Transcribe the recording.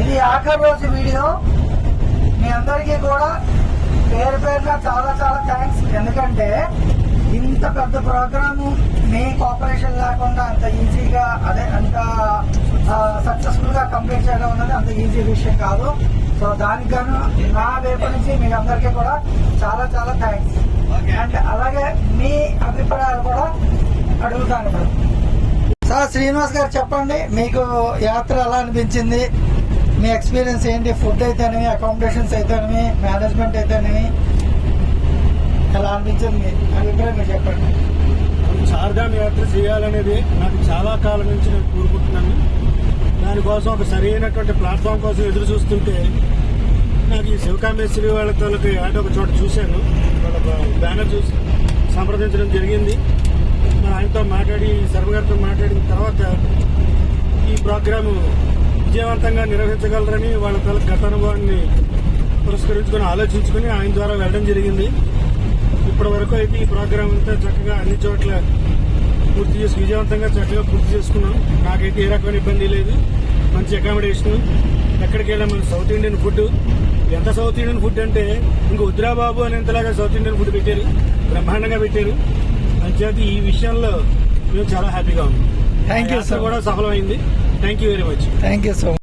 ఇది ఆఖరి రోజు వీడియో. మీ అందరికీ కూడా పేరు పేరున చాలా చాలా థ్యాంక్స్. ఎందుకంటే ఇంత పెద్ద ప్రోగ్రాము మీ కోఆపరేషన్ లేకుండా అంత ఈజీగా అంత సక్సెస్ఫుల్ గా కంప్లీట్ చేయడం అన్నది అంత ఈజీ విషయం కాదు. సో దానికి గాను నా వైపు నుంచి మీ అందరికీ కూడా చాలా చాలా థ్యాంక్స్. అండ్ అలాగే మీ అభిప్రాయాలు కూడా అడుగుతాను. సార్ శ్రీనివాస్ గారు చెప్పండి, మీకు యాత్ర ఎలా అనిపించింది? మీ ఎక్స్పీరియన్స్ ఏంటి? ఫుడ్ అయితేనేమి, అకామిడేషన్స్ అయితేనేమి, మేనేజ్మెంట్ అయితేనేమి ఎలా అనిపించింది? అభిప్రాయం మీరు చెప్పండి. చార్ధామ్ యాత్ర చేయాలనేది నాకు చాలా కాలం నుంచి నేను కోరుకుంటున్నాను. దానికోసం ఒక సరైనటువంటి ప్లాట్ఫామ్ కోసం ఎదురు చూస్తుంటే నాకు ఈ శివకామేశ్వరి వాళ్ళ తాలూకు యాడ్ ఒక చోట చూశాను. వాళ్ళ బ్యానర్ చూసి సంప్రదించడం జరిగింది. ఆయనతో మాట్లాడి, శర్మ గారితో మాట్లాడిన తర్వాత ఈ ప్రోగ్రాము విజయవంతంగా నిర్వహించగలరని వాళ్ళ తాలూకు గత అనుభవాన్ని పురస్కరించుకుని ఆలోచించుకుని ఆయన ద్వారా వెళ్ళడం జరిగింది. ఇప్పటి వరకు అయితే ఈ ప్రోగ్రాం అంతా చక్కగా అన్ని చోట్ల విజయవంతంగా చక్కగా పూర్తి చేసుకున్నాం. నాకైతే ఏ రకమైన ఇబ్బంది లేదు. మంచి అకామిడేషన్, ఎక్కడికి వెళ్ళాం మన సౌత్ ఇండియన్ ఫుడ్. ఎంత సౌత్ ఇండియన్ ఫుడ్ అంటే ఇంక వద్దురాబాబు అనేంతలాగా సౌత్ ఇండియన్ ఫుడ్ పెట్టారు, బ్రహ్మాండంగా పెట్టారు. అంచేత ఈ విషయంలో మేము చాలా హ్యాపీగా ఉన్నాం. Thank you sir. కూడా సఫలమైంది. Thank you very much. Thank you so much.